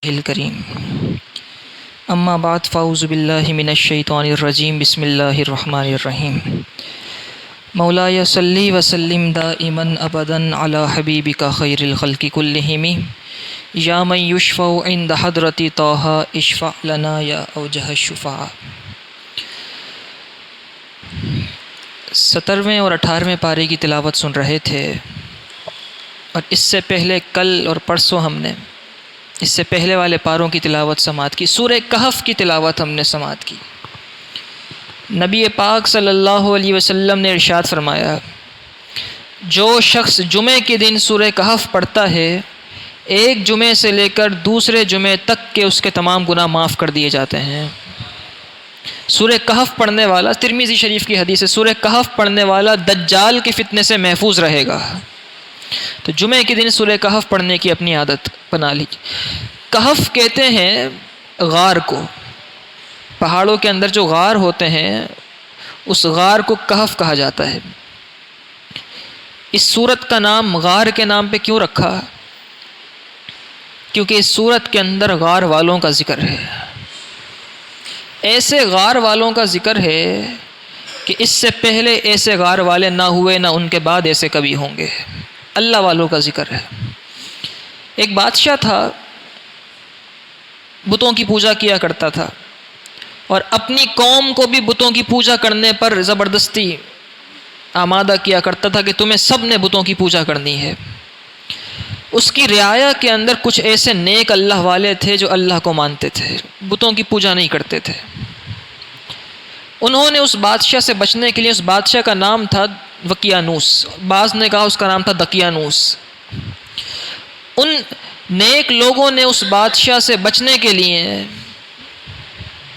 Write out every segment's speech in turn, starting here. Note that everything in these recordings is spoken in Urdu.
الکریم اما بعد فاعوذ باللہ من الشیطان الرجیم بسم اللہ الرحمن الرحیم مولاي صلی وسلم دائما ابدا علی حبیبک خیر الخلق کلہم یا من یشفع عند حضرت طٰ اشفع لنا یا اوجہ الشفعاء۔ 17ویں اور 18ویں پارے کی تلاوت سن رہے تھے، اور اس سے پہلے کل اور پرسوں ہم نے اس سے پہلے والے پاروں کی تلاوت سماعت کی۔ سورہ کہف کی تلاوت ہم نے سماعت کی۔ نبی پاک صلی اللہ علیہ وسلم نے ارشاد فرمایا، جو شخص جمعے کے دن سورہ کہف پڑھتا ہے، ایک جمعے سے لے کر دوسرے جمعے تک کے اس کے تمام گناہ معاف کر دیے جاتے ہیں۔ سورہ کہف پڑھنے والا، ترمذی شریف کی حدیث ہے، سورہ کہف پڑھنے والا دجال کے فتنے سے محفوظ رہے گا۔ تو جمعے کے دن سورہ کہف پڑھنے کی اپنی عادت بنا لی۔ کہف کہتے ہیں غار کو، پہاڑوں کے اندر جو غار ہوتے ہیں اس غار کو کہف کہا جاتا ہے۔ اس سورت کا نام غار کے نام پہ کیوں رکھا؟ کیونکہ اس سورت کے اندر غار والوں کا ذکر ہے۔ ایسے غار والوں کا ذکر ہے کہ اس سے پہلے ایسے غار والے نہ ہوئے، نہ ان کے بعد ایسے کبھی ہوں گے۔ اللہ والوں کا ذکر ہے۔ ایک بادشاہ تھا، بتوں کی پوجا کیا کرتا تھا، اور اپنی قوم کو بھی بتوں کی پوجا کرنے پر زبردستی آمادہ کیا کرتا تھا کہ تمہیں سب نے بتوں کی پوجا کرنی ہے۔ اس کی رعایا کے اندر کچھ ایسے نیک اللہ والے تھے جو اللہ کو مانتے تھے، بتوں کی پوجا نہیں کرتے تھے۔ انہوں نے اس بادشاہ سے بچنے کے لیے، اس بادشاہ کا نام تھا وقیانوس، بعض نے کہا اس کا نام تھا دقیانوس، ان نیک لوگوں نے اس بادشاہ سے بچنے کے لیے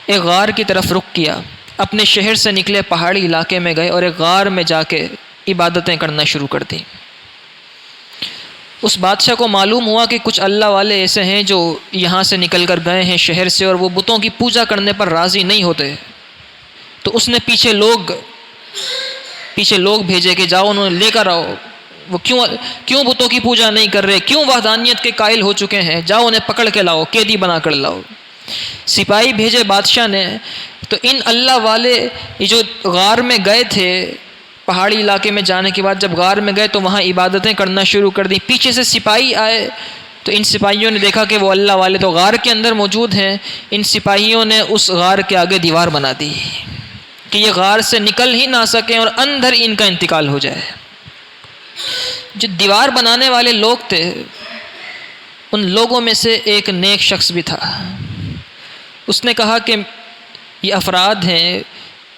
ایک غار کی طرف رخ کیا، اپنے شہر سے نکلے، پہاڑی علاقے میں گئے اور ایک غار میں جا کے عبادتیں کرنا شروع کر دیں۔ اس بادشاہ کو معلوم ہوا کہ کچھ اللہ والے ایسے ہیں جو یہاں سے نکل کر گئے ہیں شہر سے، اور وہ بتوں کی پوجا کرنے پر راضی نہیں ہوتے۔ تو اس نے پیچھے لوگ بھیجے کہ جاؤ انہوں نے لے کر آؤ، وہ کیوں بتوں کی پوجا نہیں کر رہے، کیوں وحدانیت کے قائل ہو چکے ہیں، جاؤ انہیں پکڑ کے لاؤ، قیدی بنا کر لاؤ۔ سپاہی بھیجے بادشاہ نے، تو ان اللہ والے یہ جو غار میں گئے تھے، پہاڑی علاقے میں جانے کے بعد جب غار میں گئے تو وہاں عبادتیں کرنا شروع کر دیں۔ پیچھے سے سپاہی آئے تو ان سپاہیوں نے دیکھا کہ وہ اللہ والے تو غار کے اندر موجود ہیں۔ ان سپاہیوں نے اس غار کے آگے دیوار بنا دی کہ یہ غار سے نکل ہی نہ سکیں اور اندر ان کا انتقال ہو جائے۔ جو دیوار بنانے والے لوگ تھے، ان لوگوں میں سے ایک نیک شخص بھی تھا۔ اس نے کہا کہ یہ افراد ہیں،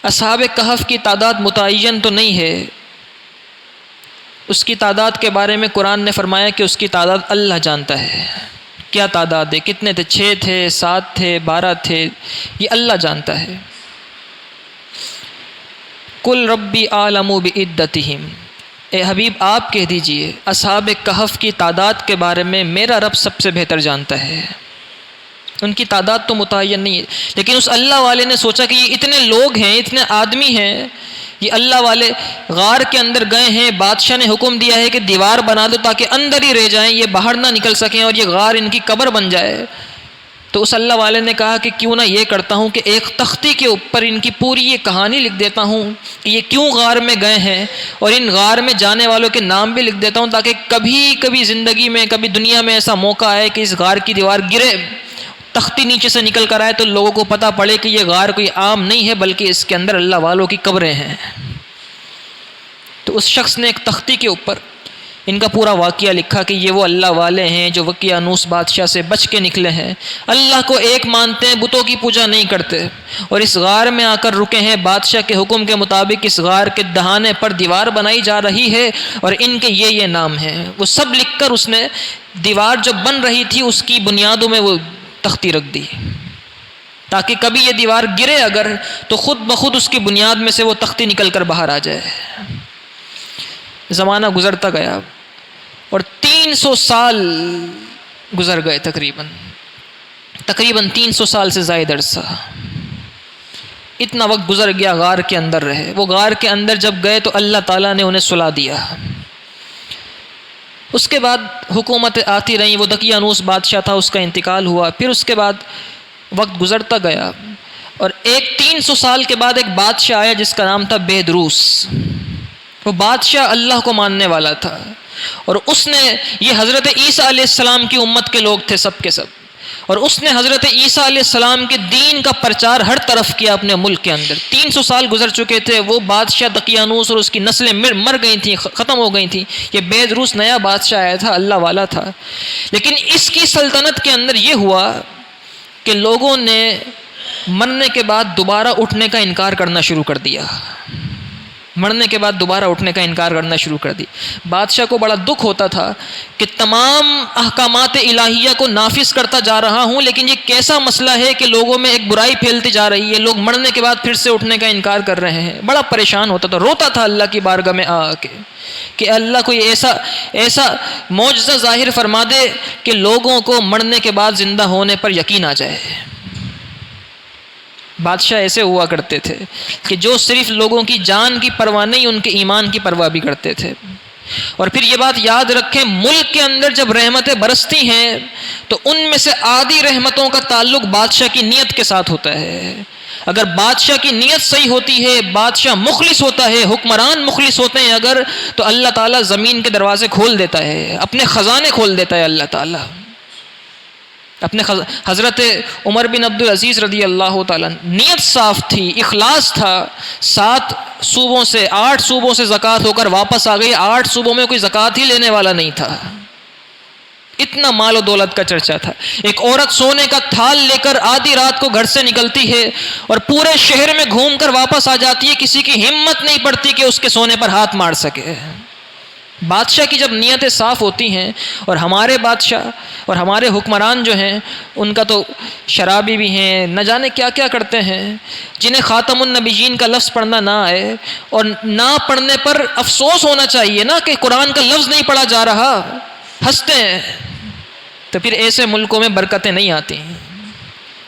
اصحاب کہف کی تعداد متعین تو نہیں ہے، اس کی تعداد کے بارے میں قرآن نے فرمایا کہ اس کی تعداد اللہ جانتا ہے۔ کیا تعداد ہے، کتنے تھے، 6 تھے، 7 تھے، 12 تھے، یہ اللہ جانتا ہے۔ قل ربی اعلم بعدتہم، اے حبیب آپ کہہ دیجئے اصحاب کہف کی تعداد کے بارے میں میرا رب سب سے بہتر جانتا ہے۔ ان کی تعداد تو متعین نہیں ہے، لیکن اس اللہ والے نے سوچا کہ یہ اتنے لوگ ہیں، اتنے آدمی ہیں، یہ اللہ والے غار کے اندر گئے ہیں، بادشاہ نے حکم دیا ہے کہ دیوار بنا دو تاکہ اندر ہی رہ جائیں، یہ باہر نہ نکل سکیں اور یہ غار ان کی قبر بن جائے۔ تو اس اللہ والے نے کہا کہ کیوں نہ یہ کرتا ہوں کہ ایک تختی کے اوپر ان کی پوری یہ کہانی لکھ دیتا ہوں کہ یہ کیوں غار میں گئے ہیں، اور ان غار میں جانے والوں کے نام بھی لکھ دیتا ہوں، تاکہ کبھی زندگی میں، کبھی دنیا میں ایسا موقع آئے کہ اس غار کی دیوار گرے، تختی نیچے سے نکل کر آئے، تو لوگوں کو پتہ پڑے کہ یہ غار کوئی عام نہیں ہے بلکہ اس کے اندر اللہ والوں کی قبریں ہیں۔ تو اس شخص نے ایک تختی کے اوپر ان کا پورا واقعہ لکھا کہ یہ وہ اللہ والے ہیں جو وقیانوس بادشاہ سے بچ کے نکلے ہیں، اللہ کو ایک مانتے ہیں، بتوں کی پوجا نہیں کرتے، اور اس غار میں آ کر رکے ہیں، بادشاہ کے حکم کے مطابق اس غار کے دہانے پر دیوار بنائی جا رہی ہے، اور ان کے یہ نام ہیں۔ وہ سب لکھ کر اس نے دیوار جو بن رہی تھی اس کی بنیادوں میں وہ تختی رکھ دی، تاکہ کبھی یہ دیوار گرے اگر تو خود بخود اس کی بنیاد میں سے وہ تختی نکل کر باہر آ جائے۔ زمانہ گزرتا گیا اور 300 سال گزر گئے، تقریباً 300 سال سے زائد عرصہ، اتنا وقت گزر گیا، غار کے اندر رہے۔ وہ غار کے اندر جب گئے تو اللہ تعالیٰ نے انہیں سلا دیا۔ اس کے بعد حکومتیں آتی رہیں، وہ دقیانوس بادشاہ تھا، اس کا انتقال ہوا، پھر اس کے بعد وقت گزرتا گیا، اور 300 سال کے بعد ایک بادشاہ آیا جس کا نام تھا بیدروس۔ وہ بادشاہ اللہ کو ماننے والا تھا، اور اس نے، یہ حضرت عیسیٰ علیہ السلام کی امت کے لوگ تھے سب کے سب، اور اس نے حضرت عیسیٰ علیہ السلام کے دین کا پرچار ہر طرف کیا اپنے ملک کے اندر۔ 300 سال گزر چکے تھے، وہ بادشاہ دقیانوس اور اس کی نسلیں مر گئی تھیں، ختم ہو گئی تھیں۔ یہ بیدروس نیا بادشاہ آیا تھا، اللہ والا تھا، لیکن اس کی سلطنت کے اندر یہ ہوا کہ لوگوں نے مرنے کے بعد دوبارہ اٹھنے کا انکار کرنا شروع کر دیا، مرنے کے بعد دوبارہ اٹھنے کا انکار کرنا شروع کر دی۔ بادشاہ کو بڑا دکھ ہوتا تھا کہ تمام احکامات الہیہ کو نافذ کرتا جا رہا ہوں، لیکن یہ کیسا مسئلہ ہے کہ لوگوں میں ایک برائی پھیلتی جا رہی ہے، لوگ مرنے کے بعد پھر سے اٹھنے کا انکار کر رہے ہیں۔ بڑا پریشان ہوتا تھا، روتا تھا اللہ کی بارگاہ میں آ کے کہ اللہ کوئی ایسا معجزہ ظاہر فرما دے کہ لوگوں کو مرنے کے بعد زندہ ہونے پر یقین آ جائے۔ بادشاہ ایسے ہوا کرتے تھے کہ جو صرف لوگوں کی جان کی پرواہ نہیں، ان کے ایمان کی پرواہ بھی کرتے تھے۔ اور پھر یہ بات یاد رکھیں، ملک کے اندر جب رحمتیں برستی ہیں تو ان میں سے آدھی رحمتوں کا تعلق بادشاہ کی نیت کے ساتھ ہوتا ہے۔ اگر بادشاہ کی نیت صحیح ہوتی ہے، بادشاہ مخلص ہوتا ہے، حکمران مخلص ہوتے ہیں اگر، تو اللہ تعالیٰ زمین کے دروازے کھول دیتا ہے، اپنے خزانے کھول دیتا ہے اللہ تعالیٰ۔ اپنے حضرت عمر بن عبدالعزیز رضی اللہ تعالیٰ، نیت صاف تھی، اخلاص تھا، 7 صوبوں سے 8 صوبوں سے زکوٰۃ ہو کر واپس آ گئی، 8 صوبوں میں کوئی زکوٰۃ ہی لینے والا نہیں تھا، اتنا مال و دولت کا چرچا تھا۔ ایک عورت سونے کا تھال لے کر آدھی رات کو گھر سے نکلتی ہے اور پورے شہر میں گھوم کر واپس آ جاتی ہے، کسی کی ہمت نہیں پڑتی کہ اس کے سونے پر ہاتھ مار سکے۔ بادشاہ کی جب نیتیں صاف ہوتی ہیں، اور ہمارے بادشاہ اور ہمارے حکمران جو ہیں ان کا تو شرابی بھی ہیں، نہ جانے کیا کیا کرتے ہیں، جنہیں خاتم النبیین کا لفظ پڑھنا نہ آئے، اور نہ پڑھنے پر افسوس ہونا چاہیے نا کہ قرآن کا لفظ نہیں پڑھا جا رہا، ہنستے ہیں۔ تو پھر ایسے ملکوں میں برکتیں نہیں آتی،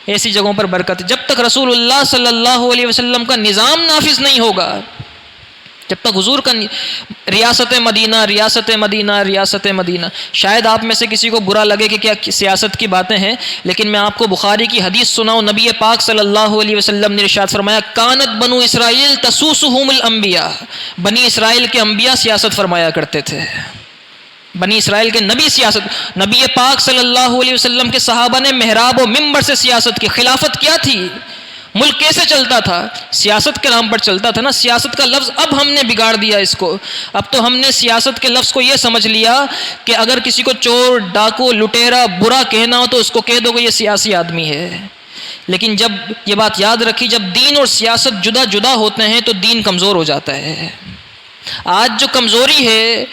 ایسی جگہوں پر برکت، جب تک رسول اللہ صلی اللہ علیہ وسلم کا نظام نافذ نہیں ہوگا، جب تک حضور کا ریاست مدینہ ریاست مدینہ ریاست مدینہ، شاید آپ میں سے کسی کو برا لگے کہ کیا سیاست کی باتیں ہیں، لیکن میں آپ کو بخاری کی حدیث سناؤں، نبی پاک صلی اللہ علیہ وسلم نے ارشاد فرمایا، کانت بنو اسرائیل تسوسہم الانبیاء، بنی اسرائیل کے انبیاء سیاست فرمایا کرتے تھے، بنی اسرائیل کے نبی سیاست، نبی پاک صلی اللہ علیہ وسلم کے صحابہ نے محراب و منبر سے سیاست کی، خلافت کیا تھی، ملک کیسے چلتا تھا، سیاست کے نام پر چلتا تھا نا۔ سیاست کا لفظ اب ہم نے بگاڑ دیا اس کو، اب تو ہم نے سیاست کے لفظ کو یہ سمجھ لیا کہ اگر کسی کو چور ڈاکو لٹیرا برا کہنا ہو تو اس کو کہہ دو کہ یہ سیاسی آدمی ہے، لیکن جب یہ بات یاد رکھی، جب دین اور سیاست جدا جدا ہوتے ہیں تو دین کمزور ہو جاتا ہے۔ آج جو کمزوری ہے،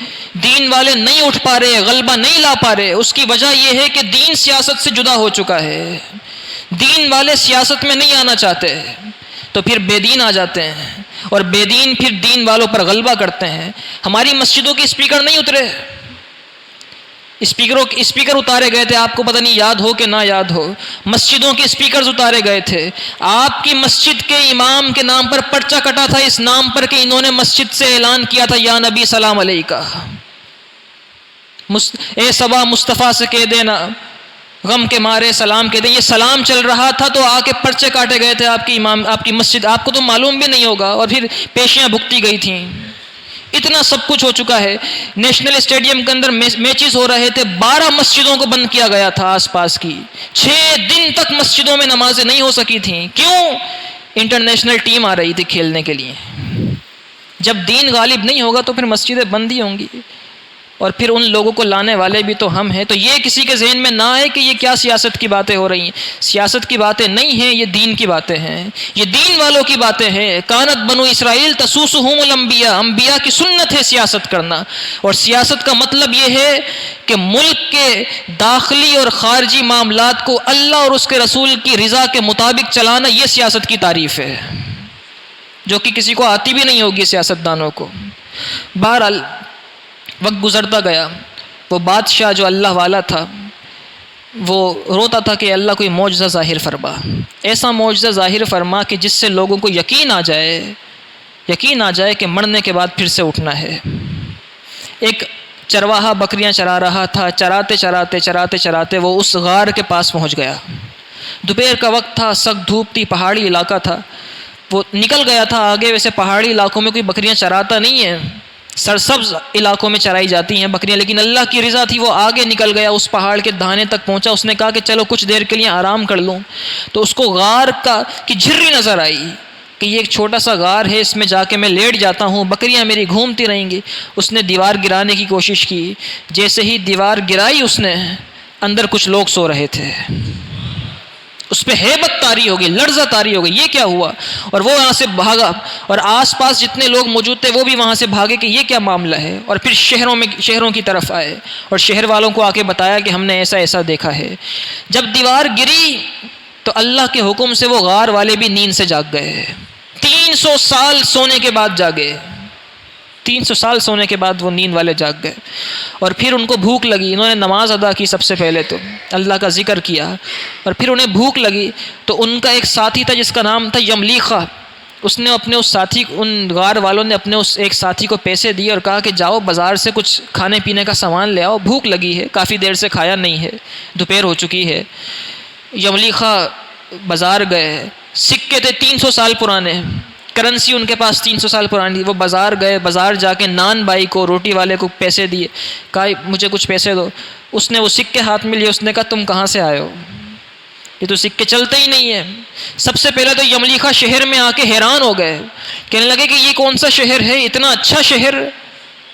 دین والے نہیں اٹھ پا رہے، غلبہ نہیں لا پا رہے، اس کی وجہ یہ ہے کہ دین سیاست سے جدا ہو چکا ہے، دین والے سیاست میں نہیں آنا چاہتے، تو پھر بے دین آ جاتے ہیں، اور بے دین پھر دین والوں پر غلبہ کرتے ہیں۔ ہماری مسجدوں کے اسپیکر نہیں اترے، اسپیکر اتارے گئے تھے، آپ کو پتہ نہیں یاد ہو کہ نہ یاد ہو، مسجدوں کے اسپیکرز اتارے گئے تھے۔ آپ کی مسجد کے امام کے نام پر پرچہ کٹا تھا، اس نام پر کہ انہوں نے مسجد سے اعلان کیا تھا، یا نبی سلام علیکہ، اے صبا مصطفیٰ سے کہہ دینا غم کے مارے سلام کہہ دیں، یہ سلام چل رہا تھا تو آ کے پرچے کاٹے گئے تھے آپ کی امام، آپ کی مسجد، آپ کو تو معلوم بھی نہیں ہوگا، اور پھر پیشیاں بھگتی گئی تھیں۔ اتنا سب کچھ ہو چکا ہے۔ نیشنل اسٹیڈیم کے اندر میچز ہو رہے تھے، 12 مسجدوں کو بند کیا گیا تھا آس پاس کی، 6 دن تک مسجدوں میں نمازیں نہیں ہو سکی تھیں۔ کیوں؟ انٹرنیشنل ٹیم آ رہی تھی کھیلنے کے لیے۔ جب دین غالب نہیں ہوگا تو پھر مسجدیں بند ہی ہوں گی، اور پھر ان لوگوں کو لانے والے بھی تو ہم ہیں۔ تو یہ کسی کے ذہن میں نہ آئے کہ یہ کیا سیاست کی باتیں ہو رہی ہیں، سیاست کی باتیں نہیں ہیں، یہ دین کی باتیں ہیں، یہ دین والوں کی باتیں ہیں۔ کانت بنو اسرائیل تسوسہم الانبیاء، انبیاء کی سنت ہے سیاست کرنا، اور سیاست کا مطلب یہ ہے کہ ملک کے داخلی اور خارجی معاملات کو اللہ اور اس کے رسول کی رضا کے مطابق چلانا، یہ سیاست کی تعریف ہے، جو کہ کسی کو آتی بھی نہیں ہوگی سیاست دانوں کو۔ بہرحال وقت گزرتا گیا، وہ بادشاہ جو اللہ والا تھا وہ روتا تھا کہ اللہ کوئی معجزہ ظاہر فرما، ایسا معجزہ ظاہر فرما کہ جس سے لوگوں کو یقین آ جائے کہ مرنے کے بعد پھر سے اٹھنا ہے۔ ایک چرواہا بکریاں چرا رہا تھا، چراتے چراتے وہ اس غار کے پاس پہنچ گیا۔ دوپہر کا وقت تھا، سخت دھوپ تھی، پہاڑی علاقہ تھا، وہ نکل گیا تھا آگے۔ ویسے پہاڑی علاقوں میں کوئی بکریاں چراتا نہیں ہے، سرسبز علاقوں میں چرائی جاتی ہیں بکریاں، لیکن اللہ کی رضا تھی، وہ آگے نکل گیا، اس پہاڑ کے دہانے تک پہنچا۔ اس نے کہا کہ چلو کچھ دیر کے لیے آرام کر لوں، تو اس کو غار کی جھرری نظر آئی کہ یہ ایک چھوٹا سا غار ہے، اس میں جا کے میں لیٹ جاتا ہوں، بکریاں میری گھومتی رہیں گی۔ اس نے دیوار گرانے کی کوشش کی، جیسے ہی دیوار گرائی اس نے، اندر کچھ لوگ سو رہے تھے۔ اس پہ ہیبت طاری ہو گئی، لرزہ طاری ہو گئی، یہ کیا ہوا؟ اور وہ وہاں سے بھاگا، اور آس پاس جتنے لوگ موجود تھے وہ بھی وہاں سے بھاگے کہ یہ کیا معاملہ ہے، اور پھر شہروں کی طرف آئے اور شہر والوں کو آ کے بتایا کہ ہم نے ایسا ایسا دیکھا ہے۔ جب دیوار گری تو اللہ کے حکم سے وہ غار والے بھی نیند سے جاگ گئے۔ 300 سال سونے کے بعد جاگے، 300 سال سونے کے بعد وہ نیند والے جاگ گئے۔ اور پھر ان کو بھوک لگی، انہوں نے نماز ادا کی، سب سے پہلے تو اللہ کا ذکر کیا، اور پھر انہیں بھوک لگی تو ان کا ایک ساتھی تھا جس کا نام تھا یملیخہ، اس نے اپنے اس ساتھی، ان غار والوں نے اپنے اس ایک ساتھی کو پیسے دیے اور کہا کہ جاؤ بازار سے کچھ کھانے پینے کا سامان لے آؤ، بھوک لگی ہے، کافی دیر سے کھایا نہیں ہے، دوپہر ہو چکی ہے۔ یملیخہ بازار گئے، سکے تھے 300 سال پرانے، کرنسی ان کے پاس 300 سال پرانی، وہ بازار گئے، بازار جا کے نان بائی کو، روٹی والے کو پیسے دیے، کہا مجھے کچھ پیسے دو۔ اس نے وہ سکے ہاتھ میں لیے، اس نے کہا تم کہاں سے آئے ہو، یہ تو سکے چلتے ہی نہیں ہیں۔ سب سے پہلے تو یملیخہ شہر میں آ کے حیران ہو گئے، کہنے لگے کہ یہ کون سا شہر ہے، اتنا اچھا شہر،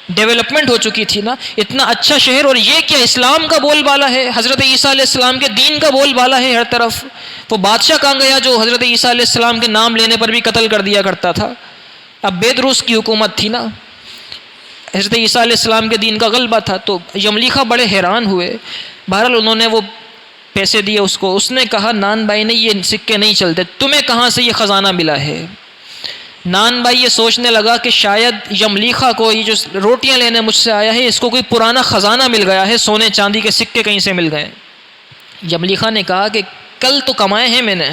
ڈیولپمنٹ ہو چکی تھی نا، اتنا اچھا شہر، اور یہ کیا اسلام کا بول بالا ہے، حضرت عیسیٰ علیہ السلام کے دین کا بول بالا ہے ہر طرف۔ وہ بادشاہ کہاں گیا جو حضرت عیسیٰ علیہ السلام کے نام لینے پر بھی قتل کر دیا کرتا تھا؟ اب بیدروس کی حکومت تھی نا، حضرت عیسیٰ علیہ السلام کے دین کا غلبہ تھا۔ تو یملیخہ بڑے حیران ہوئے، بہرحال انہوں نے وہ پیسے دیے اس کو۔ اس نے کہا نان بھائی نے یہ سکے نہیں چلتے، تمہیں کہاں سے یہ خزانہ ملا ہے؟ نان بھائی یہ سوچنے لگا کہ شاید یملیخہ کو یہ جو روٹیاں لینے مجھ سے آیا ہے، اس کو کوئی پرانا خزانہ مل گیا ہے، سونے چاندی کے سکے کہیں سے مل گئے۔ یملیخہ نے کہا کہ کل تو کمائے ہیں میں نے،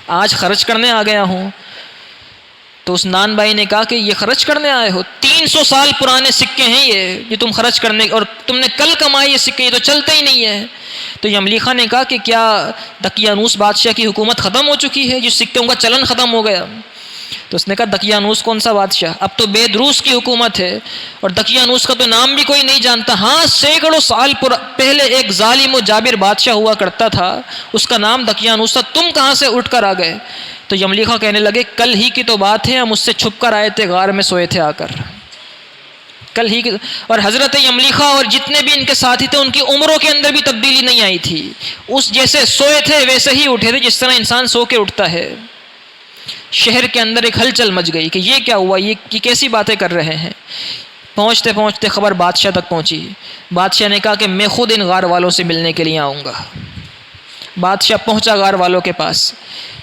آج خرچ کرنے آ گیا ہوں۔ تو اس نان بھائی نے کہا کہ یہ خرچ کرنے آئے ہو، 300 سال پرانے سکے ہیں یہ تم خرچ کرنے، اور تم نے کل کمائے یہ سکے، یہ تو چلتے ہی نہیں ہے۔ تو یملیخہ نے کہا کہ کیا دقیانوس بادشاہ کی حکومت ختم ہو چکی ہے، جس سکوں کا چلن ختم ہو گیا؟ تو اس نے کہا دقیانوس کون سا بادشاہ، اب تو بیدروس کی حکومت ہے، اور دقیانوس کا تو نام بھی کوئی نہیں جانتا۔ ہاں سینکڑوں سال پہلے ایک ظالم و جابر بادشاہ ہوا کرتا تھا، اس کا نام دقیانوس تھا، تم کہاں سے اٹھ کر آ گئے؟ تو یملیخہ کہنے لگے کل ہی کی تو بات ہے، ہم اس سے چھپ کر آئے تھے، غار میں سوئے تھے آ کر، کل ہی کی۔ اور حضرت یملیخہ اور جتنے بھی ان کے ساتھی تھے، ان کی عمروں کے اندر بھی تبدیلی نہیں آئی تھی، اس جیسے سوئے تھے ویسے ہی اٹھے تھے، جس طرح انسان سو کے اٹھتا ہے۔ شہر کے اندر ایک ہلچل مچ گئی کہ یہ کیا ہوا، یہ کیسی باتیں کر رہے ہیں۔ پہنچتے پہنچتے خبر بادشاہ تک پہنچی، بادشاہ نے کہا کہ میں خود ان غار والوں سے ملنے کے لیے آؤں گا۔ بادشاہ پہنچا غار والوں کے پاس،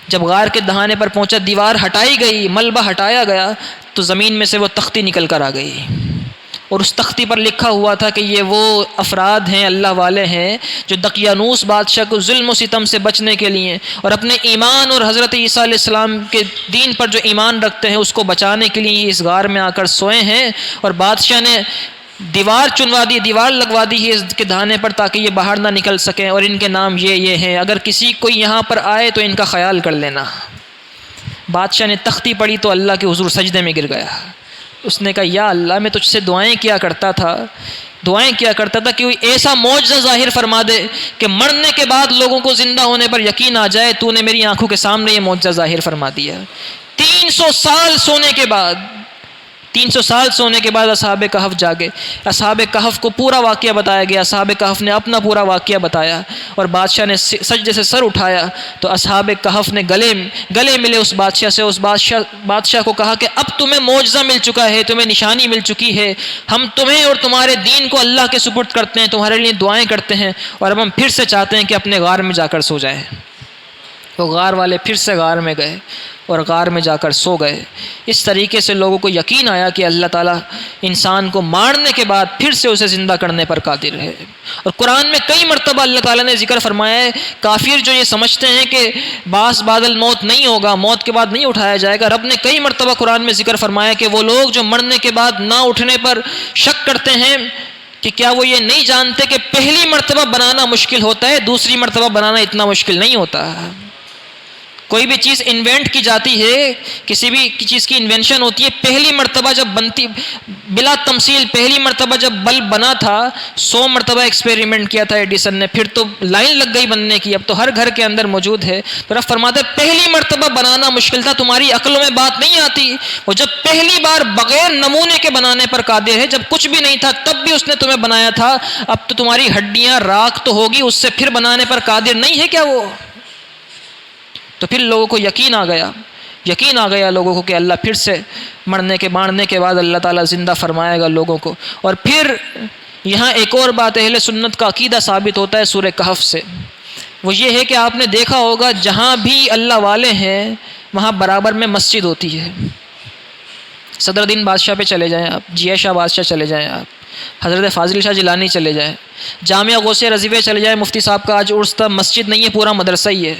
جب غار کے دہانے پر پہنچا، دیوار ہٹائی گئی، ملبہ ہٹایا گیا، تو زمین میں سے وہ تختی نکل کر آ گئی، اور اس تختی پر لکھا ہوا تھا کہ یہ وہ افراد ہیں، اللہ والے ہیں، جو دقیانوس بادشاہ کو ظلم و ستم سے بچنے کے لیے اور اپنے ایمان اور حضرت عیسیٰ علیہ السلام کے دین پر جو ایمان رکھتے ہیں اس کو بچانے کے لیے اس غار میں آ کر سوئے ہیں۔ اور بادشاہ نے دیوار چنوا دی، دیوار لگوا دی ہے اس کے دہانے پر تاکہ یہ باہر نہ نکل سکیں، اور ان کے نام یہ ہیں، اگر کسی کوئی یہاں پر آئے تو ان کا خیال کر لینا۔ بادشاہ نے تختی پڑھی تو اللہ کے حضور سجدے میں گر گیا۔ اس نے کہا یا اللہ، میں تجھ سے دعائیں کیا کرتا تھا کہ کوئی ایسا معجزہ ظاہر فرما دے کہ مرنے کے بعد لوگوں کو زندہ ہونے پر یقین آ جائے، تو نے میری آنکھوں کے سامنے یہ معجزہ ظاہر فرما دیا۔ 300 سال سونے کے بعد 300 سال سونے کے بعد اصحاب کہف جاگے، اصحاب کہف کو پورا واقعہ بتایا گیا، اصحاب کہف نے اپنا پورا واقعہ بتایا، اور بادشاہ نے سجدے سے سر اٹھایا تو اصحاب کہف نے گلے ملے اس بادشاہ سے، اس بادشاہ کو کہا کہ اب تمہیں معجزہ مل چکا ہے، تمہیں نشانی مل چکی ہے، ہم تمہیں اور تمہارے دین کو اللہ کے سپرد کرتے ہیں، تمہارے لیے دعائیں کرتے ہیں، اور اب ہم پھر سے چاہتے ہیں کہ اپنے غار میں جا کر سو جائیں۔ وہ غار والے پھر سے غار میں گئے اور غار میں جا کر سو گئے۔ اس طریقے سے لوگوں کو یقین آیا کہ اللہ تعالیٰ انسان کو مارنے کے بعد پھر سے اسے زندہ کرنے پر قادر ہے۔ اور قرآن میں کئی مرتبہ اللہ تعالیٰ نے ذکر فرمایا ہے، کافر جو یہ سمجھتے ہیں کہ باس بادل موت نہیں ہوگا، موت کے بعد نہیں اٹھایا جائے گا، رب نے کئی مرتبہ قرآن میں ذکر فرمایا کہ وہ لوگ جو مرنے کے بعد نہ اٹھنے پر شک کرتے ہیں کہ کیا وہ یہ نہیں جانتے کہ پہلی مرتبہ بنانا مشکل ہوتا ہے، دوسری مرتبہ بنانا اتنا مشکل نہیں ہوتا۔ کوئی بھی چیز انوینٹ کی جاتی ہے، کسی بھی چیز کی انوینشن ہوتی ہے، پہلی مرتبہ جب بنتی، بلا تمثیل پہلی مرتبہ جب بلب بنا تھا 100 مرتبہ ایکسپیریمنٹ کیا تھا ایڈیسن نے، پھر تو لائن لگ گئی بننے کی، اب تو ہر گھر کے اندر موجود ہے۔ تو رب فرماتے ہیں پہلی مرتبہ بنانا مشکل تھا، تمہاری عقلوں میں بات نہیں آتی۔ وہ جب پہلی بار بغیر نمونے کے بنانے پر قادر ہے، جب کچھ بھی نہیں تھا تب بھی اس نے تمہیں بنایا تھا، اب تو تمہاری ہڈیاں راکھ تو ہوگی، اس سے پھر بنانے پر قادر نہیں ہے کیا وہ؟ تو پھر لوگوں کو یقین آ گیا لوگوں کو کہ اللہ پھر سے مارنے کے بعد اللہ تعالیٰ زندہ فرمائے گا لوگوں کو۔ اور پھر یہاں ایک اور بات اہل سنت کا عقیدہ ثابت ہوتا ہے سورہ کہف سے، وہ یہ ہے کہ آپ نے دیکھا ہوگا جہاں بھی اللہ والے ہیں وہاں برابر میں مسجد ہوتی ہے۔ صدر الدین بادشاہ پہ چلے جائیں آپ، جیہ شاہ بادشاہ چلے جائیں آپ، حضرت فاضل شاہ جیلانی چلے جائیں، جامعہ غوث رضوی پہ چلے جائیں، مفتی صاحب کا آج عرس تھا، مسجد نہیں ہے پورا مدرسہ ہی ہے۔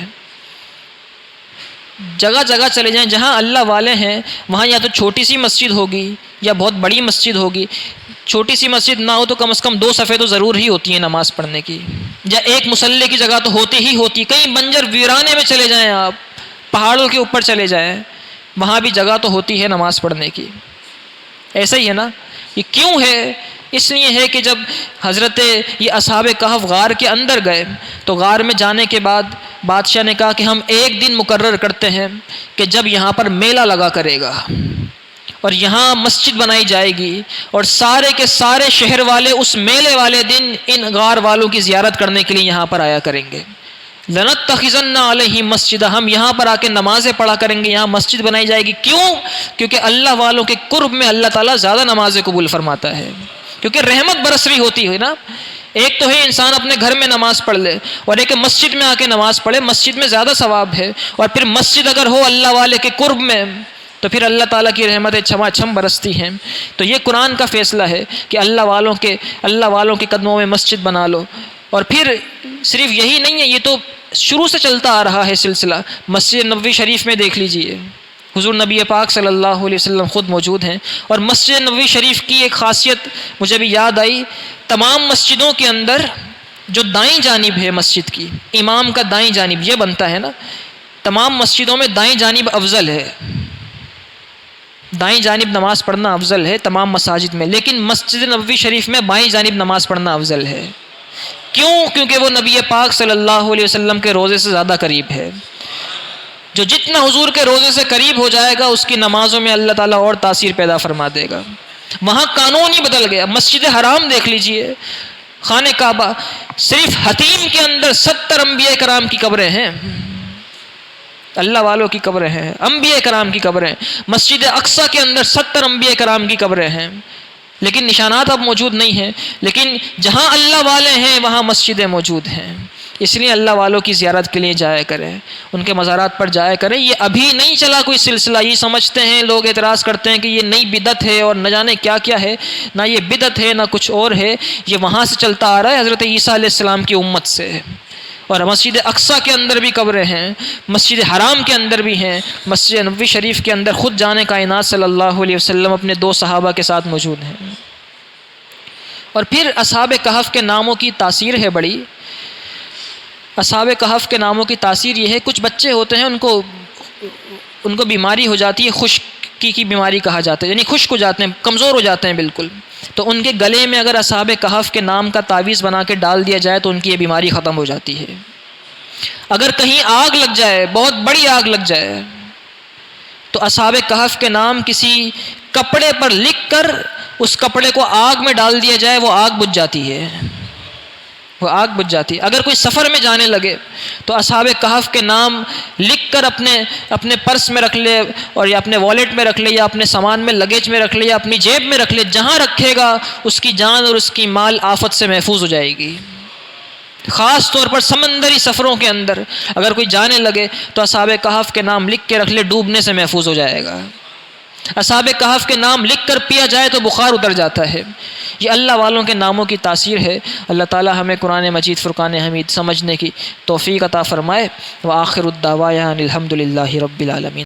جگہ جگہ چلے جائیں جہاں اللہ والے ہیں وہاں یا تو چھوٹی سی مسجد ہوگی یا بہت بڑی مسجد ہوگی۔ چھوٹی سی مسجد نہ ہو تو کم از کم 2 صفیں تو ضرور ہی ہوتی ہیں نماز پڑھنے کی، یا ایک مصلی کی جگہ تو ہوتی ہی ہوتی۔ کہیں بنجر ویرانے میں چلے جائیں آپ، پہاڑوں کے اوپر چلے جائیں، وہاں بھی جگہ تو ہوتی ہے نماز پڑھنے کی۔ ایسا ہی ہے نا؟ یہ کیوں ہے؟ اس لیے ہے کہ جب حضرت یہ اصحاب کہف غار کے اندر گئے تو غار میں جانے کے بعد بادشاہ نے کہا کہ ہم ایک دن مقرر کرتے ہیں کہ جب یہاں پر میلہ لگا کرے گا اور یہاں مسجد بنائی جائے گی اور سارے کے سارے شہر والے اس میلے والے دن ان غار والوں کی زیارت کرنے کے لیے یہاں پر آیا کریں گے۔ لَنَتَّخِذَنَّ عَلَيْهِمْ مَسْجِدًا، ہم یہاں پر آ کے نمازیں پڑھا کریں گے، یہاں مسجد بنائی جائے گی۔ کیوں؟ کیونکہ اللہ والوں کے قرب میں اللہ تعالیٰ زیادہ نمازیں قبول فرماتا ہے، کیونکہ رحمت برس رہی ہوتی ہے نا۔ ایک تو ہے انسان اپنے گھر میں نماز پڑھ لے، اور ایک مسجد میں آ کے نماز پڑھے، مسجد میں زیادہ ثواب ہے، اور پھر مسجد اگر ہو اللہ والے کے قرب میں تو پھر اللہ تعالیٰ کی رحمتیں چھما چھم برستی ہیں۔ تو یہ قرآن کا فیصلہ ہے کہ اللہ والوں کے قدموں میں مسجد بنا لو۔ اور پھر صرف یہی نہیں ہے، یہ تو شروع سے چلتا آ رہا ہے سلسلہ۔ مسجد نبوی شریف میں دیکھ لیجئے، حضور نبی پاک صلی اللہ علیہ وسلم خود موجود ہیں، اور مسجد نبوی شریف کی ایک خاصیت مجھے بھی یاد آئی، تمام مسجدوں کے اندر جو دائیں جانب ہے مسجد کی، امام کا دائیں جانب یہ بنتا ہے نا، تمام مسجدوں میں دائیں جانب افضل ہے، دائیں جانب نماز پڑھنا افضل ہے تمام مساجد میں، لیکن مسجد نبوی شریف میں بائیں جانب نماز پڑھنا افضل ہے۔ کیوں؟ کیونکہ وہ نبی پاک صلی اللہ علیہ وسلم کے روضے سے زیادہ قریب ہے۔ جو جتنا حضور کے روضے سے قریب ہو جائے گا اس کی نمازوں میں اللہ تعالیٰ اور تاثیر پیدا فرما دے گا۔ وہاں قانون ہی بدل گیا۔ مسجد حرام دیکھ لیجئے، خانہ کعبہ، صرف حتیم کے اندر 70 انبیاء کرام کی قبریں ہیں، اللہ والوں کی قبریں ہیں، انبیاء کرام کی قبریں۔ مسجد اقصی کے اندر 70 انبیاء کرام کی قبریں ہیں، لیکن نشانات اب موجود نہیں ہیں، لیکن جہاں اللہ والے ہیں وہاں مسجدیں موجود ہیں۔ اس لیے اللہ والوں کی زیارت کے لیے جایا کریں، ان کے مزارات پر جایا کریں۔ یہ ابھی نہیں چلا کوئی سلسلہ، یہ سمجھتے ہیں لوگ، اعتراض کرتے ہیں کہ یہ نئی بدعت ہے اور نہ جانے کیا کیا ہے۔ نہ یہ بدعت ہے نہ کچھ اور ہے، یہ وہاں سے چلتا آ رہا ہے، حضرت عیسیٰ علیہ السلام کی امت سے۔ اور مسجد اقصی کے اندر بھی قبریں ہیں، مسجد حرام کے اندر بھی ہیں، مسجد نبوی شریف کے اندر خود جانے کائنات صلی اللہ علیہ وسلم اپنے 2 صحابہ کے ساتھ موجود ہیں۔ اور پھر اصحاب کہف کے ناموں کی تاثیر ہے بڑی۔ اصحاب کہف کے ناموں کی تاثیر یہ ہے، کچھ بچے ہوتے ہیں ان کو بیماری ہو جاتی ہے، خشکی کی بیماری کہا جاتا ہے، یعنی خشک ہو جاتے ہیں، کمزور ہو جاتے ہیں بالکل، تو ان کے گلے میں اگر اصحاب کہف کے نام کا تعویذ بنا کے ڈال دیا جائے تو ان کی یہ بیماری ختم ہو جاتی ہے۔ اگر کہیں آگ لگ جائے، بہت بڑی آگ لگ جائے، تو اصحاب کہف کے نام کسی کپڑے پر لکھ کر اس کپڑے کو آگ میں ڈال دیا جائے، وہ آگ بجھ جاتی ہے، وہ آگ بجھ جاتی ہے۔ اگر کوئی سفر میں جانے لگے تو اصحاب کہف کے نام لکھ کر اپنے پرس میں رکھ لے، اور یا اپنے والیٹ میں رکھ لے، یا اپنے سامان میں لگیج میں رکھ لے، یا اپنی جیب میں رکھ لے، جہاں رکھے گا اس کی جان اور اس کی مال آفت سے محفوظ ہو جائے گی۔ خاص طور پر سمندری سفروں کے اندر اگر کوئی جانے لگے تو اصحاب کہف کے نام لکھ کے رکھ لے، ڈوبنے سے محفوظ ہو جائے گا۔ اصحاب کہف کے نام لکھ کر پیا جائے تو بخار اتر جاتا ہے۔ یہ اللہ والوں کے ناموں کی تاثیر ہے۔ اللہ تعالی ہمیں قرآن مجید فرقان حمید سمجھنے کی توفیق عطا فرمائے۔ وآخر الدعوانا الحمد للہ رب العالمین۔